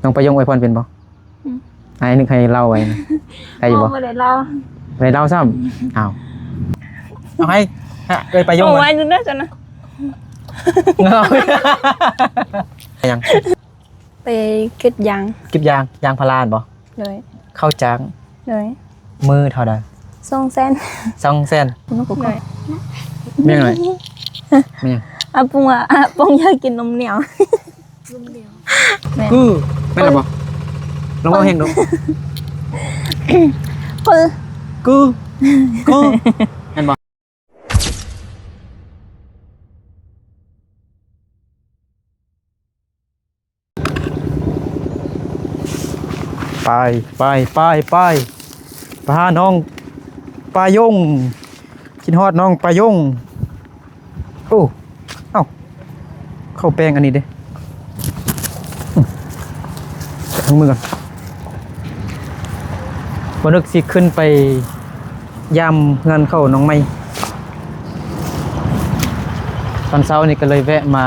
น้องประยงอวยพรเป็นบ่ไอ้นึกให้เล่าไว้ได้อยู่บ่ไม่ได้เล่าไม่ได้เล่าซ้ำอ้าวเอาให้เลยประยงโอ้ยนึกได้จังนะยังไปเก็บยางยางพาราบ่เลยเข้าจางเลยมือเท่าใด2 เซน2 เซนเลยเมี่ยงหน่อยเมี่ยงปุงอยากกินนมเหนียวไม่หรอบ่ลองเอาเฮงดูกูเห็นบ่ไปพาน้องปลายงกินฮอดน้องปลายงโอ้เอ้าเข้าแป้งอันนี้เด้ทั้งมือก่อนวันนึกสิขึ้นไปยำเงินเข้าน้องไม่ตอนเช้านี่ก็เลยแวะมา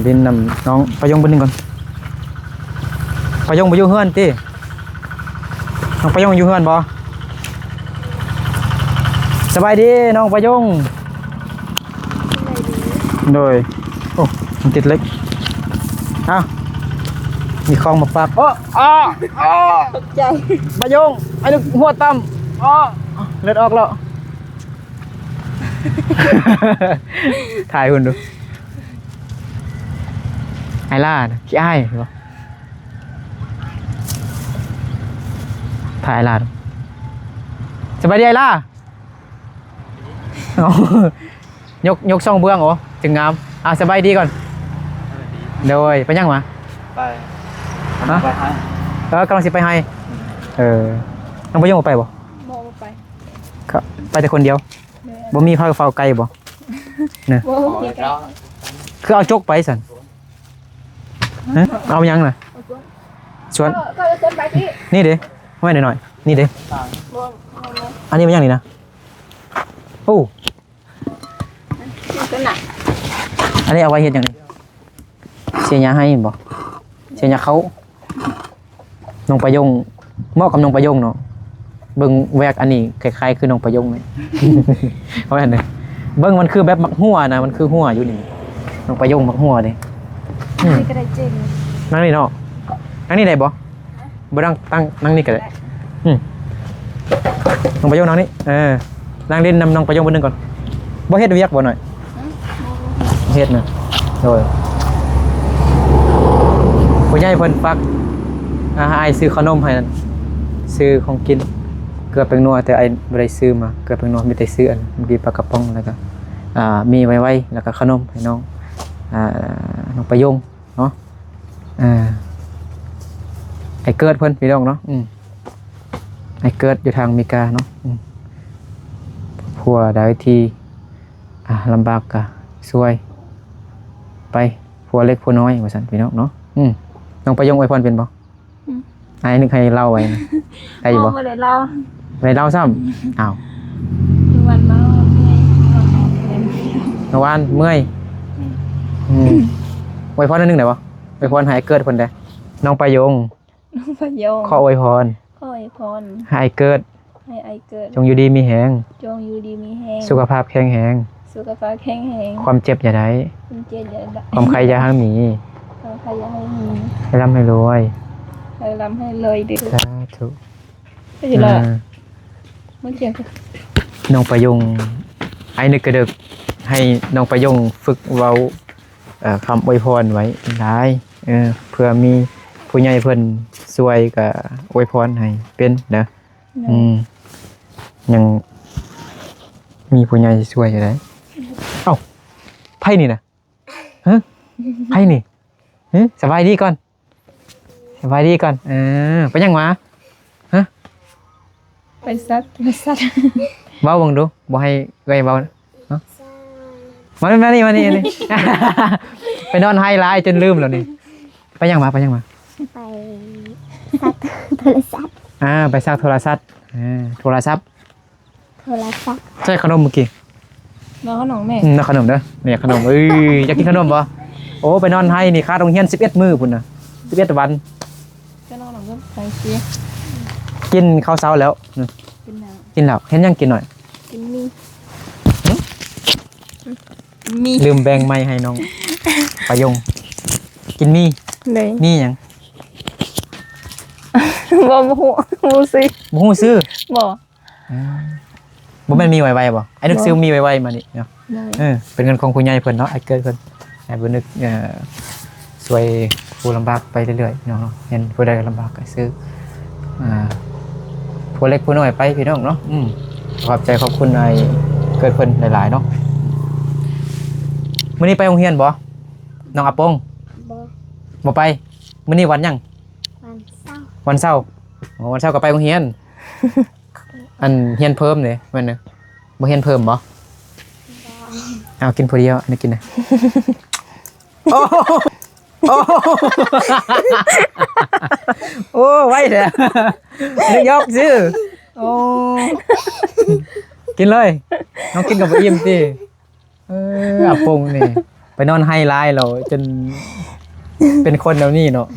ดินนำน้องปลายงบนนึงก่อนปลายงไปอยู่เฮือนติน้องปลายงอยู่เฮือนบ่สบายดีน้องปลายงโดยโอ้มันติดเล็กอ้าวมีคลองมาฝากตกใจปลายงไอ้นึกหัวต่ำเลือดออกแล้วถ่ายคุณดูไอ้ล่าขี้อ้ายเหรอถ่ายล่าสบายดีไอ้ล่ายกช่องเบื้องโอ้จึงงามสบายดีก่อนเดี๋ยวไปยังมาไปให้กำลังสิไปให้น้องไปยังบ่ไปบ่ไปครับไปแต่คนเดียวบ่มีพาเฝ้าไกลบ่เนี่ยคือเอาจกไปสันเอายังน่ะชวนนี่เด้ไม่หน่อยนี่เด้อันนี้มันยังนี่นะโอ้อันนี้เอาไว้เห็นอย่างนี้เสียยาให้บ่เสียยาเขาน้องประยงเหมาะกับน้องประยงเนาะเบิ่งแวกอันนี้คล้ายๆคือน้องประยงเลยเพราะฉะนั้นเบิ่งมันคือแบบมักหัวนะมันคือหัวอยู่นี่น้องประยงมักหัวเลยนี่ก็ได้จริงนั่งนี่เนาะนั่งนี่ได้บ่นั่งนี่ก็ได้น้องประยงนั่งนี่นั่งเล่นนำน้องประยงบนนึงก่อนบ่เฮ็ดเวียกบ่หน่อยเฮ็ดนะโดยผู้ใหญ่เพิ่นฝากอ้ายซื้อขนมให้นั่นซื้อของกินเกลือแป้งนัวแต่ไอ้บ่ได้ซื้อมาเกลือแป้งนัวมีแต่ซื้ออันมีปลากระป๋องแล้วก็มีไว้แล้วก็ขนมให้น้องน้องประยงเนาะไอ้เกิดเพิ่นพี่น้องเนาะไอ้เกิดอยู่ทางอเมริกาเนาะผัวได้ที่ลำบากก็ช่วยไปผัวเล็กผัวน้อยว่าซั่นพี่น้องเนาะน้องประยงอวยพรเป็นบ่ไอ้นึกให้เล่าไว้ได้อยู่บ่ไม่ได้เล่าไม่ได้เล่าซ้ำอ้าววันมาเมื่อวานเมื่อยอวยพรนึงได้บ่อวยพรให้เกิดเพิ่นได้น้องประยงขออวยพรให้เกิดจงอยู่ดีมีแฮงสุขภาพแข็งแรงความเจ็บอย่าได้ความใครอย่าให้มีให้ร่ำให้รวยดิสาธุน้องประยงไอ้นึกกระดึกให้น้องประยงฝึกเว้าคำอวยพรไว้ได้เพื่อมีผู้ใหญ่เพิ่นช่วยก็อวยพรให้เป็นนะยังมีผู้ใหญ่ช่วยอยู่ได้เอ้าไผนี่นะไผนี่สบายดีก่อนไปยังมาไปซัดเบาบังดูบ่ให้เอ้ยเบามานี่ ไปนอนไฮไลท์จนลืมแล้วนี่ไปยังมาไปซักโทรศัพท์ไปซักโทรศัพท์ใช่ขนมเมื่อกี้น้องขนมแม่น้องขนมเด้อเนี่ยขนมอยากกินขนมบ่โอ้ไปนอนไฮนี่ค่าโรงเรียน11 มื้อพุ่นน่ะ 11วัน ก็น้องก็ไปเสีย กินข้าวเช้าแล้ว กินน้ กินแล้วเห็นยังกินหน่อย ำกินมี ลืมแบ่งไม้ให้น้องประยงกินมี เลย มีหยัง บ่ฮู้สิ บ่ฮู้ซื้อ บ่ บ่แม่นมีไวๆบ่ไอ้นึกซื้อมีไวๆมานี่เนาะ เลย เป็นเงินของผู้ใหญ่เพิ่นเนาะไอ้เกิดเพิ่นไอ้บ่นึกช่วยผู้ลำบากไปเรื่อยๆเนาะเห็นผู้ใดลำบากก็ซื้อผู้เล็กผู้น้อยไปพี่น้องเนาะขอบใจขอบคุณไอ้เกิดเพิ่นหลายๆเนาะมื้อนี้ไปโรงเรียนบ่น้องอาปง บ่ บ่ไปมื้อนี้วันหยัง วันเสาร์ วันเสาร์ก็ไปโรงเรียน อันเรียนเพิ่มเลยแม่นน่ะบ่เรียนเพิ่มบ่เอากินผู้เดียวอันนี้กินนะ โอ้โอ้โอ้ไว้เถอะนึกยอกซื้อโอ้กินเลยน้องกินกับอิ่มสิอาปงนี่ไปนอนไฮไลท์เราจนเป็นคนแล้วนี่เนาะ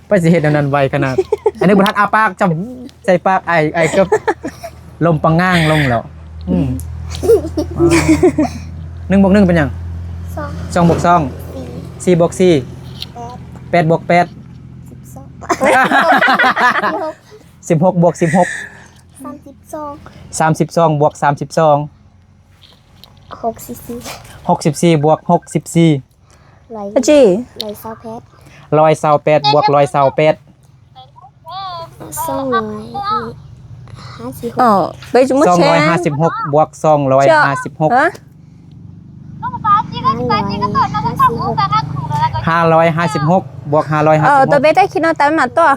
ไปสิเฮ็ดแนวนั้นไวขนาดอันนี้บ่ทันอาปากจำใส่ปากไอก็ลมปังง่างลงแล้ว1 บวก 1เป็นหยัง 2 2 บวก 2 4 4 บวก 4 8 8 บวก 8 12 16 บวก 16 32 32 บวก 32 64 64 บวก 64 จี 128 128 บวก 128 อ๋อไปจุ่มแช่256 บวก 256 ฮะ 556 บวก ตัวเบต้คิดว่าตามมาตัว 556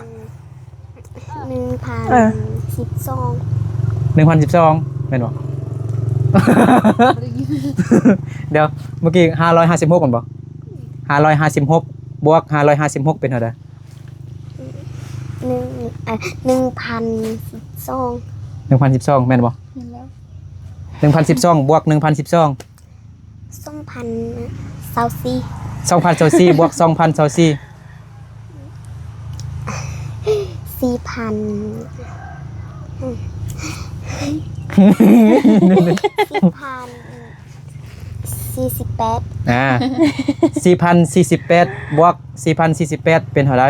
1,012แม่นบ่ เดี๋ยวเมื่อกี้556ก่อนบ่556 บวก 556 เป็นเท่าใด 1,012แม่นบ่1,012 บวก 1,012 2,024 บวก 2,024 4,048 บวก 4,048 เป็นเท่าไหร่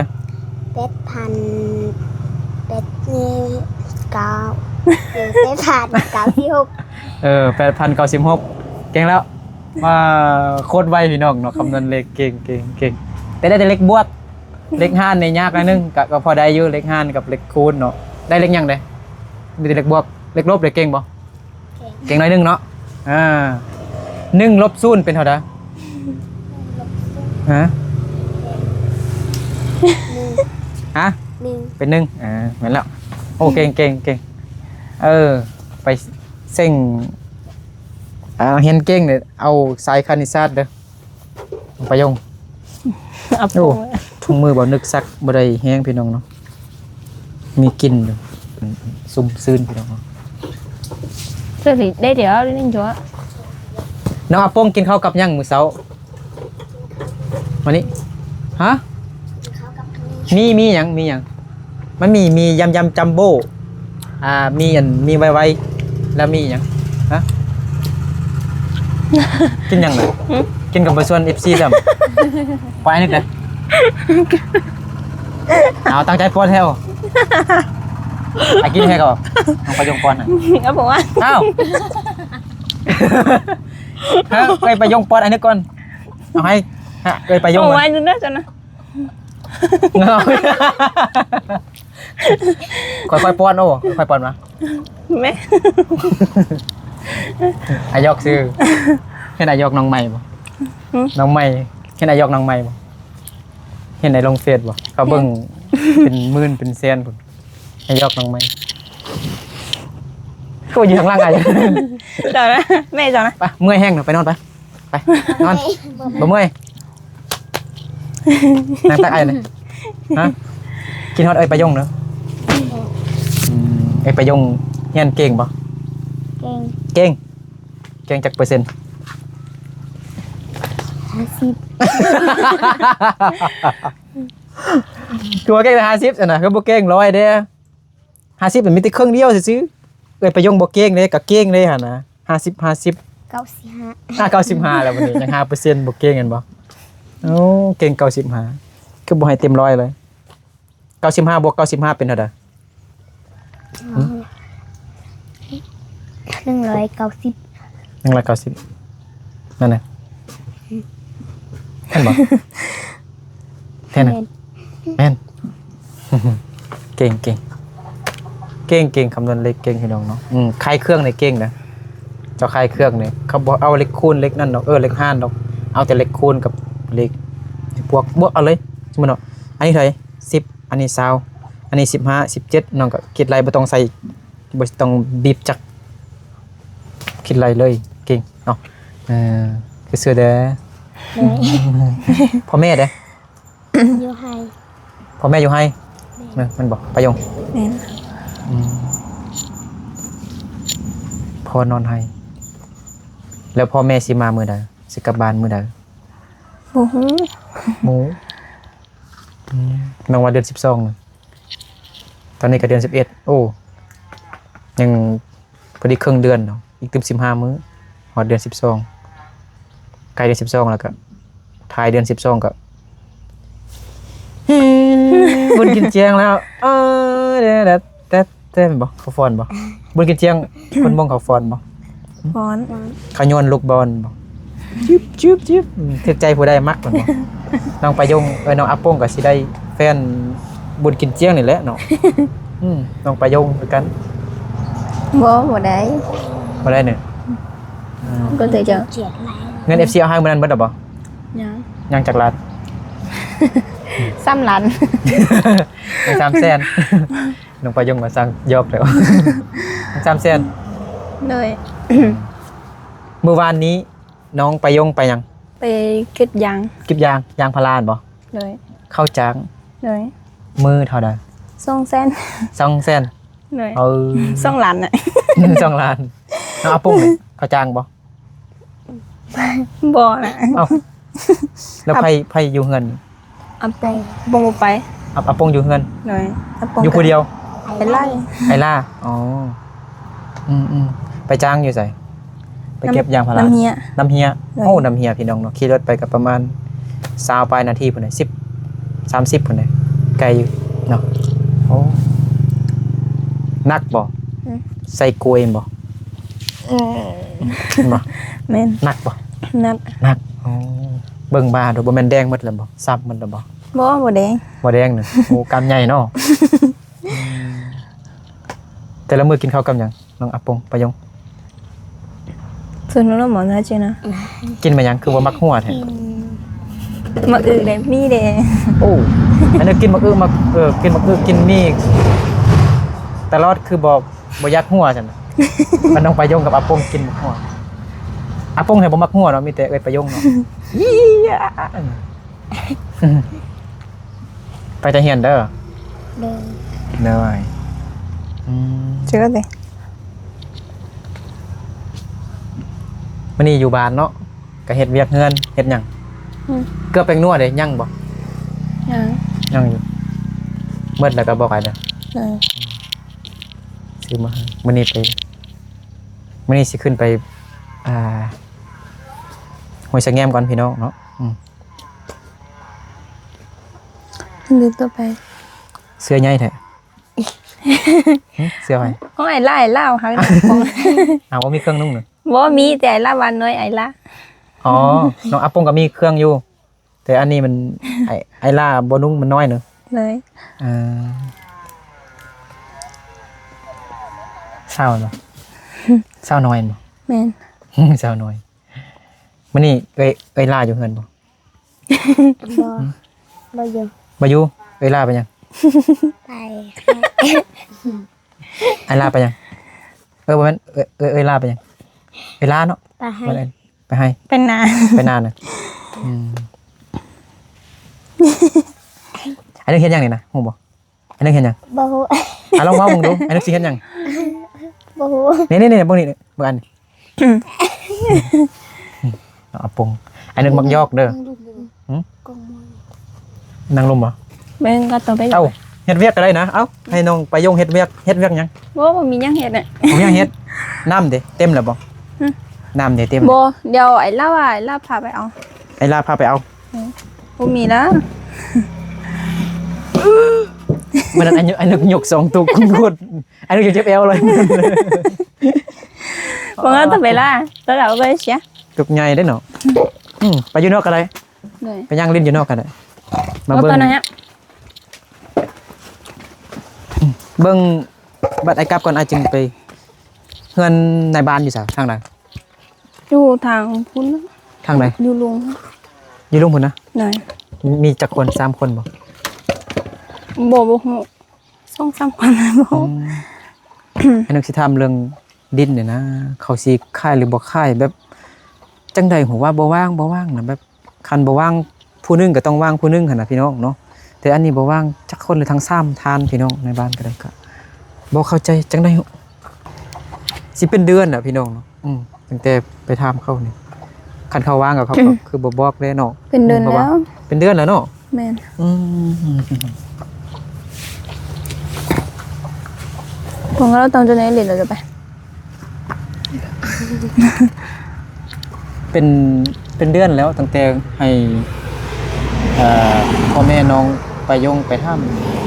8,096 เก่งแล้วมาโคตรไวพี่น้องเนาะคำนวณเลขเก่งแต่ได้แต่เลขบวกเลข5ในยากหน่อยนึงก็พอได้อยู่เลข5กับเลขคูณเนาะได้เลขหยังได้มีแต่เลขบวกเลขลบเลขเก่งบ่เก่งหน่อยนึงเนาะ1 ลบ 0 เป็นเท่าใดฮะเป็น1เหมือนแล้วโอ้เก่งไปเซ็งเห็นเก่งเนี่ยเอาสายคณิตศาสตร์เด้อประยงโอ้ถุงมือบ่นึกซักบ่ได้แห้งพี่น้องเนาะมีกลิ่นอยู่ซุ่มซื่นพี่น้อง Rồi thì đây thì ở đây chỗ น้องอาโป้งกินข้าวกับยังมื้อเช้าวันนี้ฮะมีหยังมันมียำจัมโบ้มีมีไวๆแล้วมีหยังฮะ กินหยังน่ะกินกับบ่ส่วน FC ซ้ํไปนึกเด้อเอาตั้งใจป้อนแท้บ่ไอ้กินแท้ก็น้องประยงป้อนน่ะ Ở bộ anh อ้าวฮะไปประยงป้อนอันนี้ก่อนเอาให้ฮะไปยง Bộ ก่อน anh luôn đó cho nó ค่อยๆป้อนโอ้ค่อยๆป้อนมา Mẹ อายกซื้อเห็นอายกน้องใหม่บ่น้องใหม่เห็นอายกน้องใหม่บ่เห็นในลงเฟซบ่เขาเบิ่งเป็นหมื่นเป็นแสนพุ่นอายกน้องใหม่ก็อยู่ข้างล่างไง Rồi đó Mẹ rồi nè ไปเมื่อยแห้งเนาะไปนอนไปนอนบ่เมื่อยนั่งตักไอ้เลยฮะกินฮอดไอ้ประยงเนาะไอ้ประยงเฮียนเก่งบ่เก่งจักเปอร์เซ็นต์ ตัวเก่ง50ซั่นน่ะก็บ่เก่ง100เด้50มันมีแต่ครึ่งเดียวซื่อๆเอ้ยประโยงบ่เก่งเด้ก็เก่งเลยหั่นนะ50 95แล้ววันนี้ยัง 5% บ่เก่งกันบ่โอ้เก่ง95คือบ่ให้เต็ม100เลย95บวก95เป็นเท่าใด 190 190นั่นน่ะเห็นบ่แท้น่ะแม่น เก่งคำนวณเลขเก่งพี่น้องเนาะคลายเครื่องในเก่งนะเจ้าคลายเครื่องนี่เขาบ่เอาเลขคูณเลขนั่นดอกเลขหารดอกเอาแต่เลขคูณกับเลขบวกเอาเลยสมมุติเนาะอันนี้เท่าไหร่10อันนี้20อันนี้15 17น้องก็คิดไรบ่ต้องใส่บ่ต้องบีบจักคิดไรเลยเก่งเนาะคือเสือเด้อพ่อแม่เด้อ อยู่ให้ พ่อแม่อยู่ให้มันบอกประโยง แม่น พ่อนอนให้แล้วพ่อแม่สิมามื้อใดสิกลับบ้านมื้อใด บ่ฮู้ หมูน้องว่าเดือน12นะตอนนี้ก็เดือน11โอ้ยังพอดีครึ่งเดือนเนาะอีกตึม15มื้อฮอดเดือน12ใกล้เดือน12แล้วก็ท้ายเดือน12ก็บุญกินเจียงแล้วเด้แต่บ่เขาฟ้อนบ่บุญกินเจียงเพิ่นบ่งเขาฟ้อนบ่ ฟ้อน เขาโยนลูกบอลบ่จึ๊บถึกใจผู้ใดมักมันบ่น้องประยงน้องอาโป้งก็สิได้แฟนบุญกินเจียงนี่แหละเนาะน้องประยงคือกัน บ่ได้ บ่ได้เนี่ย có thể chờ เจียดไหล เงิน FC เอาให้มื้อนั้นเบิดดอกบ่ nhá ยังจากรัฐ xăm lạnh ยัง300,000น้องประยงมาสั่งยอกแล้วยัง300,000 rồi เมื่อวานนี้น้องประยงไปยัง ไปkết giang กิบยางพาราบ่ rồi เข้าจ้าง rồi มือเท่าใด xong sen 200,000 rồi 2 xong lạnh ạ ล้านน้องอาปุ้งนี่เขาจ้างบ่ bò nè เอ้าแล้วไผอยู่เฮือน ấp bông bông một bay อาปุ้งอยู่เฮือน rồi ấp bông อยู่ผู้เดียว cái lai ไอล่าอ๋อไปจ้างอยู่ไสไปเก็บยางพารา năm hia น้ำเฮีย เลย โอ้น้ำเฮียพี่น้องเนาะขี่รถไปกับประมาณ20ปลายนาทีพุ่นน่ะ10 30พุ่นน่ะไกลอยู่เนาะโอ้นักบ่ใส่กล้วยบ่บ่ men นักบ่ nát นักอ๋อเบิ่งบาดบ่แม่นแดงหมดแล้วบ่ซับหมดแล้วบ่ bò đen บ่แดงน่ะโอ้กำใหญ่เนาะแต่ละมื้อกินข้าวกับหยังน้องอาปงประยง thường nó món ra chưa nè กินมาหยังคือว่ามักหัวแท้ mà đẹp mi đẹp โอ้อันนี้กินมักกินมักกินมีตลอดคือบอกบ่ยักหัวจัง มันต้องประยงกับอาปงกินมักหัวอาปงให้บ่มักหัวเนาะมีแต่เอ้ยประยงเนาะ ไปจะเฮียนเด้อ เดิน เหนื่อย chưa có gì มื้อนี้อยู่บ้านเนาะก็เฮ็ดเวียกเฮือนเฮ็ดหยังเกลือแป้งนัวเด้ยังบ่ nhá ยังอยู่เบิดแล้วก็บอกไอ้เด้อ rồi ซื้อมาให้มื้อนี้สิขึ้นไปห้วยสะแงมก่อนพี่น้องเนาะ đi tôi bay เสื้อใหญ่แท้ เสื้อไว้ có ai lao hả เอาว่ามีเครื่องนุ่งหนึ่ง bò mi thì ai la van nói ai la อ๋อ น้องอาปงก็มีเครื่องอยู่ แต่อันนี้มันไอล่าบ่นุ่งมันน้อยเนอะ rồi เศร้าเนาะเศร้าน้อยบ่ men เศร้าน้อยมื้อนี้เอ้ยล่าอยู่เฮือนบ่ บ่อยู่ บ่อยู่เอ้ยล่าไปยัง ไป ไอล่าไปยังบ่แม่นเอ้ยล่าไปยังเอ้ยล่าเนาะ ไปให้ บ่ได้ไปให้ เป็นนา ไปนานน่ะอันนึงเฮ็ดหยังนี่นะฮู้บ่อันนึงเฮ็ดหยัง บ่ฮู้ ลองเว้ามึงดูอันนึงสิเฮ็ดหยัง บ่ฮู้ นี่เบิ่งนี่เบิ่งอันนี้อาปง ไอ้นึกมักยอกเด้อ หืม กองมวย นางลมบ่ เบิ่งก็ต่อไป เอ้าเฮ็ดเวียกก็ได้นะเอ้าให้น้องไปยงเฮ็ดเวียกหยัง บ่มีหยังเฮ็ดน่ะ ผมยังเฮ็ดน้ำเด้เต็มแล้วบ่ หึ น้ำเด้เต็ม บ่เดี๋ยวไอ้ลาพาไปเอา ไอ้ลาพาไปเอา บ่มีนะ เมื่อนั้นไอ้นึกยก2ตุกคุณโคตรไอ้นึกเจ็บเอวเลย บ่งั้นต่อไปล่ะแล้วเราไปเสีย ตุกใหญ่ได้เนาะไปอยู่นอกก็ได้ เลย ไปย่างลิ้นอยู่นอกก็ได้มา เอา เบิ่ง ตัวนั้นฮะ เบิ่งบัดไอ้กลับก่อนไอ้จึงไปเฮือนในบ้านอยู่ซะทางใด อยู่ทางพุ่น ทางใด อยู่ลุง อยู่ลุงพุ่นนะ หน่อย มีจักคน3คนบ่ บ่ฮู้2-3คนบ่ฮู้ ไอ้นึกสิถามเรื่องดินเนี่ยนะเขาสิค่ายหรือบ่ค่ายแบบจังใดผมว่าบ่ว่างนะแบบคันบ่ว่างผู้หนึงก็ต้องว่างผู้หนึงหั่นน่ะพี่น้องเนาะแต่อันนี้บ่ว่างจักคนเลยทั้ง3ทานพี่น้องในบ้านก็ได้ก็บ่เข้าใจจังได๋สิเป็นเดือนน่ะพี่น้องเนาะตั้งแต่ไปถามเขานี่คันเขาว่างกับเขาก็คือบ่บอกเลยเนาะ เป็นเดือนแล้ว เป็นเดือนแล้วเนาะ แม่น อืม ผมก็เราต้องจะไหนเรียนเราจะไป เป็นเดือนแล้วตั้งแต่ให้พ่อแม่น้องไปยงไปท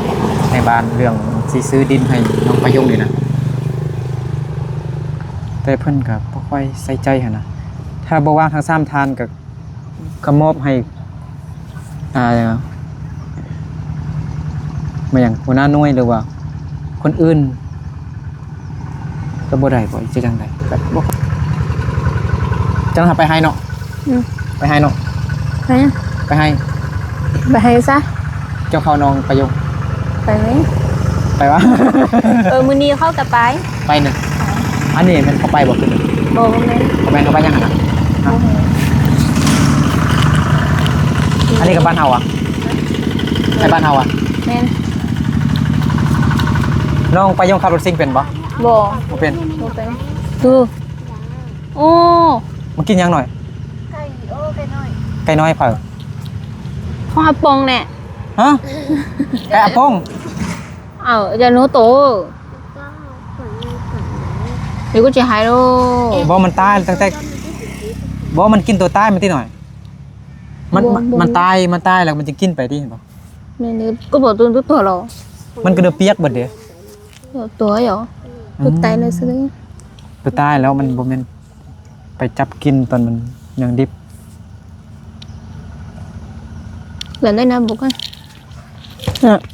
ำในบ้านเรื่องสิซื้อดินให้น้องไปยงนี่นะแต่เพิ่นก็บ่ค่อยใส่ใจหั่นนะถ้าบ่ว่างทาง3ทานก็มอบให้มาอย่างหัวหน้าหน่วยหรือว่าคนอื่นก็บ่ได้บ่สิจังได๋ก็บ่จังหาไปให้เนาะไปให้เนาะ ไปนะ ไปให้ ไปให้ซะ เจ้าเขาน้องไปยง ไปไหม ไปวะ มื้อนี้เข้ากับไป ไปหนึ่งอันนี้มันเขาไปบอกคือหนึ่ง บ่บ่แม่น เขาไปยังไงนะอันนี้กับบ้านเฮาอ่ะในบ้านเฮาอ่ะ แม่น น้องไปยงขับรถซิ่งเป็นบ่ บ่ บ่เป็น บ่เป็นดูโอ้ มันกินยังหน่อย ไก่โอ้ไก่น้อย ไก่น้อยเผอ ของอาปองแน่ ฮะไก่อาปง อ้าวอย่าหนูโต ก็ฝนมีฝน เดี๋ยวกูจะหายโล บ่มันตายตั้งแต่บ่มันกินตัวตายมันที่หน่อย มันตายแล้วมันจะกินไปดิเห็นบ่ แม่นี่ก็บอกตัวเรา มันก็เดือเปียกเบิดเด้ ตัวเหรอตัวตายเลยซื้อ ตัวตายแล้วมันบ่แม่นไปจับกินตอนมันยังดิบ เหลือได้นะบุกกัน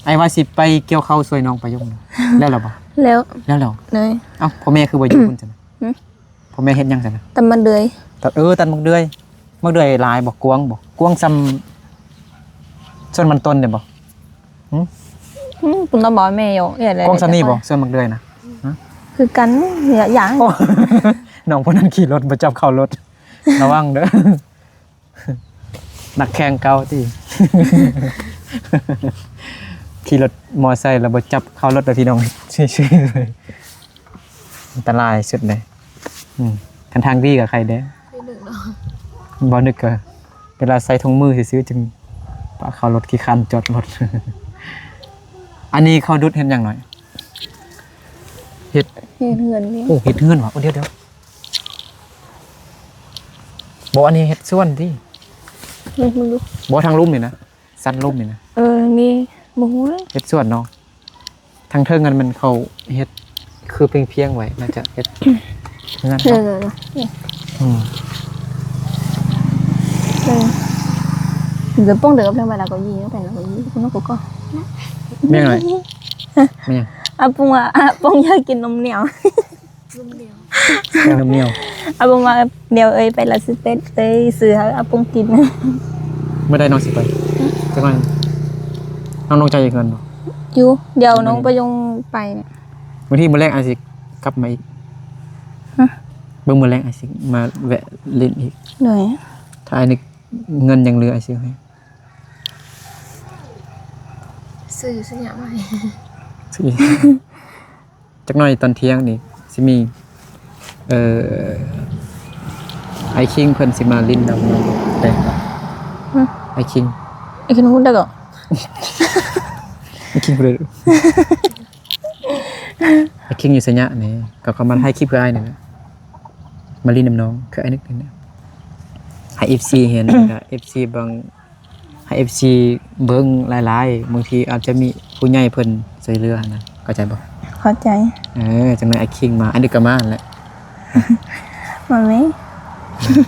ไอ้ว่าสิไปเกี่ยวข้าวซวยน้องไปยงนะแล้วเหรอบ่ แล้ว แล้วเหรอ เลย เอ้าพ่อแม่คือบ่อยู่พุ่นซั่น หืม พ่อแม่เฮ็ดหยังซั่นน่ะ แต่มันเลย ตัดตัดมักเดือยหลายบ่กวางซ้ำส่วนมันต้นเนี่ยบ่ ผมต้องบอกแม่อยู่อย่าเลย กวางซ้ำนี่บ่ส่วนมักเดือยนะ คือกันอย่าง โอ้ น้องคนนั้นขี่รถบ่จับเข้ารถระวังเด้อนักแข่งเก่าติ ขี่รถมอไซค์แล้วบ่จับเข้ารถแล้วพี่น้องชื่อเลยอันตรายสุดเลยกันทางดีกับใครเด้บ่นึกก็เวลาใส่ถุงมือซื้อๆจึงปะเข้ารถขี้คันจอดรถ อันนี้เขาดุดเห็นอย่างหน่อยเฮ็ด เงินนี่ โอ้เฮ็ดเงินว่ะเดี๋ยวบ่อันนี้เฮ็ดส่วนที่ มึงดู บ่ทางลุ่มนี่นะสั้นลุ่มนี่นะ มีบุ้งเลย เฮ็ดส่วนเนาะทางเทิงกันมันเขาเฮ็ดคือเพียงๆไว้น่าจะเฮ็ดงั้น เดี๋ยว เนาะ เดี๋ยวป้องเดี๋ยวเพื่อนมาแล้วก็ยีแต่แล้วก็ยีคุณน้องก็ แม่งหน่อยแม่ง อาปุงอยากกินนมเหนียว แม่งน้ำเหนียว อาปุงมาเดี๋ยวไปละสเต็กซื้อให้อาปุงกิน เมื่อใดน้องสิไปจังไงน้องใจเงินบ่ อยู่เดี๋ยวน้องไปยงไปเนี่ย บางทีมื้อแรกอาจสิกลับมาอีกเบิ่งมื้อแรกอาจสิมาแวะเล่นอีก เหนื่อย ถ้าอันนี้เงินยังเหลืออาจสิให้ ซื้อสัญญาใหม่ สิจักหน่อยตอนเที่ยงนี่สิมี ไอคิงเพิ่นสิมาลิ้นนำแต่ไอคิง ไอ้คนพูดได้ก่อน ไอคิงเพิ่นไอคิงอยู่สัญญานี่ก็เขามันให้คลิปคือไอ้นี่นะมาลิ้นนำน้องคือไอ้นึกนี่ให้ FC เห็นก็ FC บางให้ FC เบิ่งหลายๆบางทีอาจจะมีผู้ใหญ่เพิ่นช่วยเหลือนะเข้าใจบ่ เข้าใจ จังได๋ไอคิงมาอันนี้ก็มานั่นแหละ มาไหม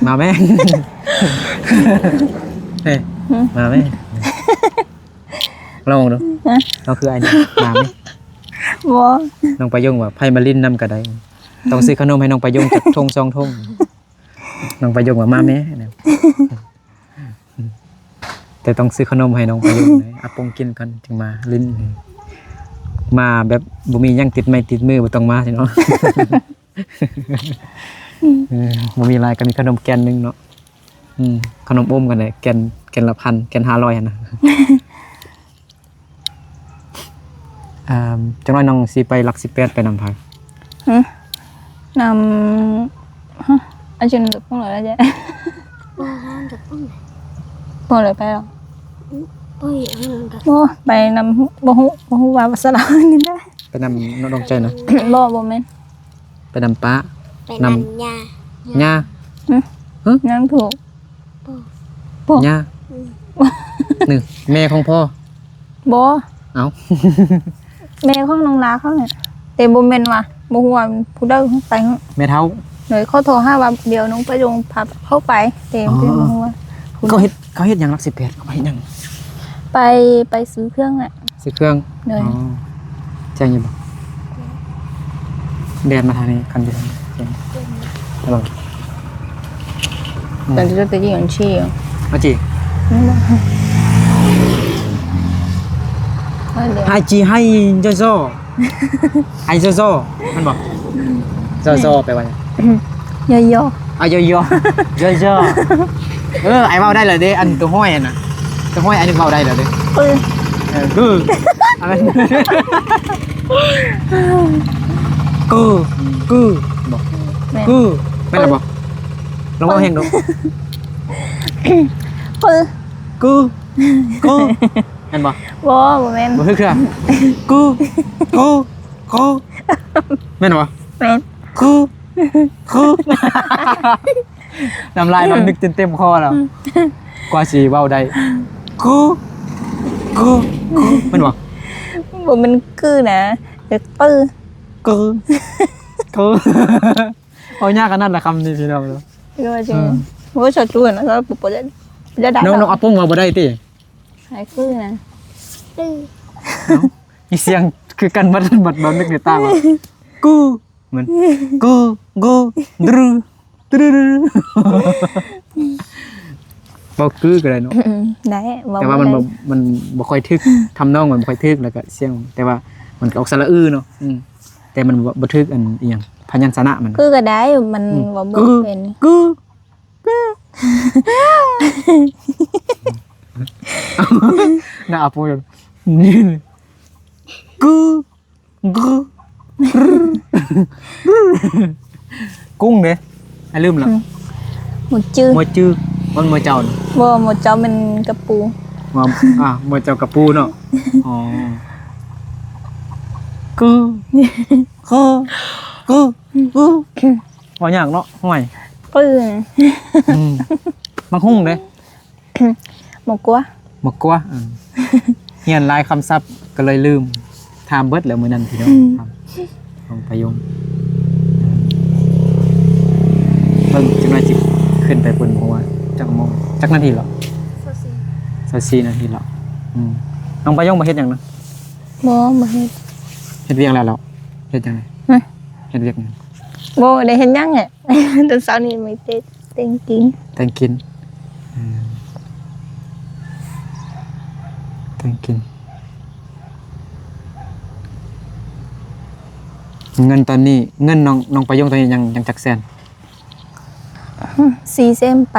มาแม่ เฮ้ยมาแม่ลองดูเราคือไอ้นี่มาไหม บ่ น้องประยงว่าไผมาลิ้นนำก็ได้ต้องซื้อขนมให้น้องประยงจากทง2ทงน้องประยงว่ามาแม่นะแต่ต้องซื้อขนมให้น้องประยงเลยอาปงกินกันจึงมาลิ้นมาแบบบ่มีหยังติดไม้ติดมือบ่ต้องมาสิเนาะ บ่มีลายก็มีขนมแกนนึงเนาะขนมอมกันเลยแกนละพันแกน500หั่นนะ จังน้อยน้องสิไปหลัก18ไปนำพาย นำอาจารย์พวกเราแล้วจ้ะ บ้านกับป้อง พวกเราไปหรอ ป้อยกับ บ่ไปนำบ่ฮู้ว่าภาษาลาวนี่ได้ ไปนำน้องใจนะ บ่แม่น ไปนำป้า ไปนำยา ย่า ยังถูก ย่าหนึ่งแม่ของพ่อ บ่ เอ้า แม่ของน้องลาเขาเนี่ยแต่บ่แม่นว่าบ่ฮู้ว่าผู้ใดไป แม่เฒ่า เลยเขาโทรหาว่าเดี๋ยวน้องประยงพาเข้าไปแต่บ่ฮู้ว่า เขาเฮ็ดหยังหลัก18เขาไปเฮ็ดหยัง ไปซื้อเครื่องน่ะ ซื้อเครื่อง เลย แจ้งอยู่บ่แดนมาทางนี้คันเดียวแจ้งฮัลโหล แต่จะไปยิงชี้อ่ะ มาจี เดี๋ยว ให้จีให้โจให้โจมันบอกโจไปว่าหยัง ย่อ โยไอ้เว้าได้เหรอเด้อันตัวห้อยน่ะตัวห้อยอันนี้เว้าได้เหรอเด้ ๆปืน กูอะไรกูบอก แม่ กูไม่นละบอกลองเอาแห้งดู ปืน กูเห็นบอก บ่แม่น บ่คือคือกูแม่นบ่ แม่น กูน้ำลายมันนึกเต็มคอแล้วกว่าสิเว้าได้กูแม่นบ่ บ่มันคือนะเด็กปืน กูเอายากกันนั่นแหละคำนี้พี่น้องเนาะ ก็จริงบ่ชอบชวนนะก็ปุ๊บจะด่า น้องเอาปุ้งมาบ่ได้ติ หายคือนะ ตื้อ มีเสียงคือกันบัดบ่นึกในตาว่ากูเหมือนกูดรูบ่คือก็ได้เนาะ ได้ แต่ว่ามันบ่ค่อยทึกทำนองมันบ่ค่อยทึกแล้วก็เสียงแต่ว่ามันก็ออกสระอื้อเนาะแต่มันบ่ทึกอันอีหยังพยัญชนะมัน คือก็ได้มันบ่บ่เป็น กูน่าอาปูยนี่กูกุ้งเด้ให้ลืมละ หมดจื้อ มวยจื้อมันมวยเจ้าน่ะ บ่หมดเจ้ามันกระปู มวยเจ้ากับปูเนาะอ๋อกูว่าอย่างเนาะห่วย ปืน มักหุ่งเด้ หมกกัว มักกลัวเฮียนหลายคำศัพท์ก็เลยลืมถามเบิดแล้วมื้อนั้นพี่น้องถามของประยงเพิ่งจังได๋สิขึ้นไปบนหัวจักโมงจักนาทีเหรอ โซซี 24นาทีแล้วน้องประยงมาเฮ็ดหยังนะ บ่เฮ็ด เฮ็ดเวียงแล้วเหรอเฮ็ดจังได๋ ฮะ เฮ็ดเวียกหยัง บ่ได้เฮ็ดหยังอ่ะ ตอนเช้านี้ไม่เต็ดเต็งกิน แต่งกินแต่งกิน เงินตอนนี้เงินน้องประยงตอนนี้ยังจักแสน 4เส้นไป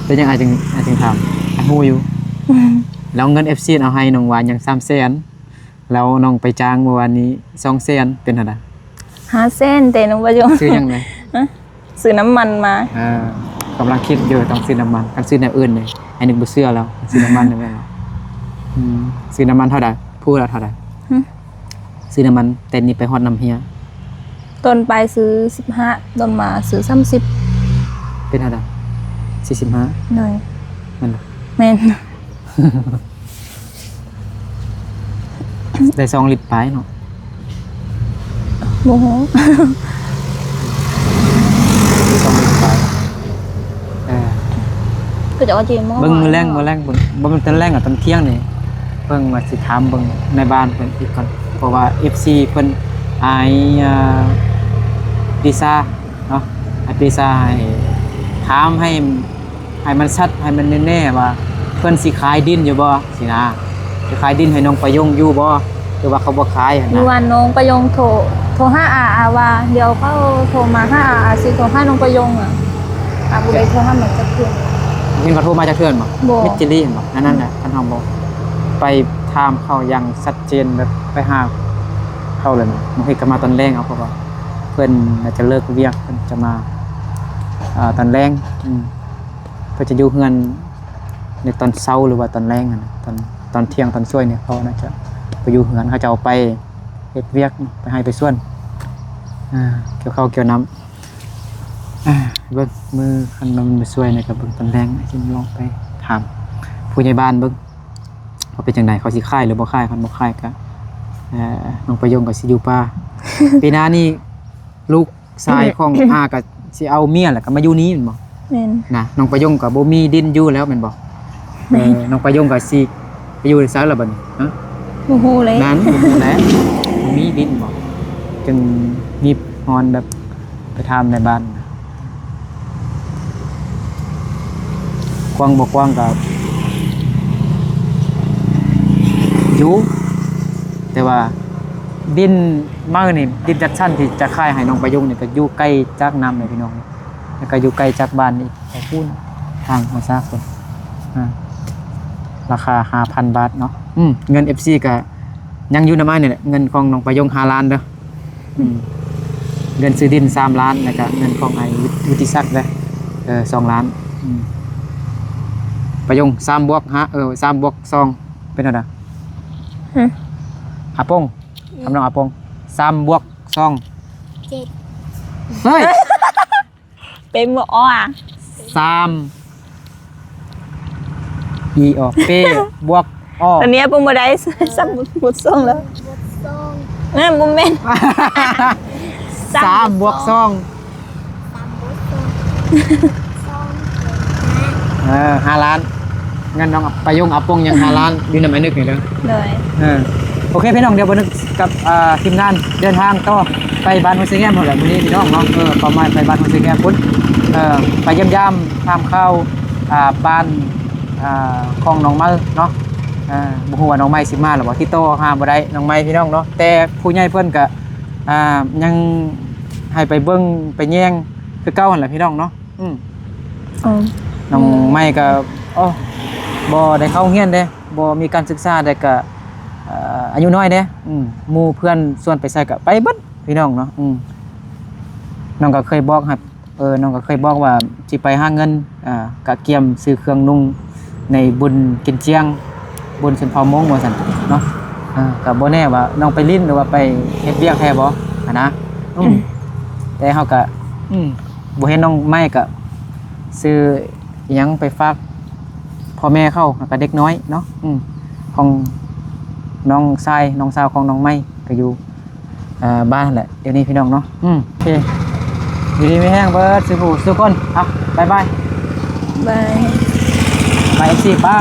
แล้วยังอาจจึงถามฮู้อยู่ แล้วเงิน FC เอาให้น้องหวานยัง300,000แล้วน้องไปจ้างเมื่อวานนี้200,000เป็นเท่าใด หาเส้นแต่น้องประยง ซื้อยังไง ซื้อน้ำมันมา กำลังคิดอยู่ต้องซื้อน้ำมันกันซื้อในอื่นเลยไอ้นึกบ่เชื่อแล้วซื้อน้ำมันได้ไหมซื้อน้ำมันเท่าใดพูดแล้วเท่าใดซื้อน้ำมันเต็นนี่ไปฮอดน้ำเฮีย ต้นไปซื้อ15ต้นมาซื้อ30เป็นเท่าใด45 หน่อย นั่นน่ะ แม่น ได้2 ลิตรไปเนาะ โมโห 2 ลิตรไปก็จะเอาจีนมา เบิ่งมื้อแรงเบิ่งบ่มันตอนแรงกับตอนเที่ยงนี่เบิ่งว่าสิถามเบิ่งในบ้านเพิ่นอีกก่อนเพราะว่า FC เพิ่นอายดีซ่าเนาะดีซ่าให้ถามให้มันชัดให้มันแน่ๆว่าเพิ่นสิขายดินอยู่บ่สินะจะขายดินให้น้องประยงอยู่บ่หรือว่าเขาบ่ขายหั่น มี นะ วันน้องประยงโทรหาอาว่าเดี๋ยวเขาโทรมาหาอาสิโทรหาน้องประยงอ่ะบุได้โทรหามันจะคืน เห็นเขาโทรมาจากเทื่อนบ่ บ่ มิตรจิลี่เห็นบ่นั่นแหละท่านเฮาบ่ไปถามเขาอย่างชัดเจนแบบไปหาเขาเลยนะบ่เฮ็ดก็มาตอนแรงเอาเพราะว่าเพิ่นน่าจะเลิกเวียกเพิ่นจะมาตอนแรงเพิ่นจะอยู่เฮือนในตอนเช้าหรือว่าตอนแรงอะนะตอนเที่ยงตอนช่วยเนี่ยเขาน่าจะไปอยู่เฮือนเขาจะเอาไปเฮ็ดเวียกไปให้ไปส่วนเกี่ยวข้าวเกี่ยวน้ำเบิ่งมือคันมันไปช่วยในกับเบิ่งตอนแรงสิลองไปถามผู้ใหญ่บ้านเบิ่งว่าเป็นจังไดเขาสิค่ายหรือบ่ค่ายคันบ่ค่ายก็น้องประยงก็สิอยู่ป่า ปีหน้านี่ลูกชายของอาก็สิเอาเมียแหละก็มาอยู่นี้แม่นบ่ แม่น นะน้องประยงก็บ่มีดินอยู่แล้วแม่นบ่น้องประยงก็สิไปอยู่ไสล่ะบัดนี้ฮะ โมโหเลย นั้นบ่ฮู้แหละบ่มีดินบ่จึงมีฮอนแบบไปถามในบ้านกว้างบ่กว้างก็อยู่แต่ว่าดินมื้อนี่ดินจัดชั้นที่จะขายให้น้องประยงนี่ก็อยู่ใกล้จากน้ำเลยพี่น้องแล้วก็อยู่ใกล้จากบ้านอีกไปพูนทางมาซากคนราคา 5,000 บาทเนาะเงิน FC ก็ยังอยู่นำอ้ายนี่แหละเงินของน้องประยง5 ล้านเด้อเงินซื้อดิน3 ล้านแล้วก็เงินของไอ้วุฒิศักดิ์เด้อ2 ล้านประยง3 บวก3 บวก 2เป็นเท่าใดอาปงคำน้องอาปง3 บวก 2 7 เฮ้ย เป็นบ่อ้ออ่ะ 3 อีออกเปบวกอ้อ ตอนนี้ปุ่มบ่ได้ซ้ำบุดส่งแล้ว บททรง นั่นบ่แม่น 3 บวก 2 ตามบททรงทรง 5 ล้านงั้นน้องประยงอาปงยัง5 ล้านอยู่ในไม้นึกนี่เด้อ เลย โอเคพี่น้องเดี๋ยวบนึกกับทีมงานเดินทางต่อไปบ้านฮุนเซแงมหมดแหละวันนี้พี่น้องเนาะประมาณไปบ้านฮุนเซแงมพุ่นไปเยี่ยมยามทำข้าวบ้านของน้องไม้เนาะบุหัวาน้องไม้สิมาหรือว่าที่โตหาบ่ได้น้องไม้พี่น้องเนาะแต่ผู้ใหญ่เพิ่นก็ยังให้ไปเบิ่งไปแย่งคือเก่าหั่นแหละพี่น้องเนาะน้องไม้ก็บ่ได้เข้าเรียนเด้บ่มีการศึกษาได้ก็อายุน้อยเด้หมู่เพื่อนส่วนไปใส่ก็ไปเบิดพี่น้องเนาะน้องก็เคยบอกครับน้องก็เคยบอกว่าสิไปหาเงินกะเกียมซื้อเครื่องนุ่งในบุญกินเจียงบุญชนเผ่ามงว่าซั่นเนาะก็บ่แน่ว่าน้องไปลิ้นหรือว่าไปเฮ็ดเวียกแท้บ่นะแต่เฮาก็บ่เห็นน้องไม้ก็ซื้ออิหยังไปฝากพ่อแม่เขาแล้วก็เด็กน้อยเนาะของน้องชายน้องสาวของน้องไม้ก็อยู่บ้านแหละเดี๋ยวนี้พี่น้องเนาะโอเคอยู่ดีไม่แห้งเบิร์ดซื้อผู้ซื้อคนบ๊ายบาย บาย ไปเอฟซีป้า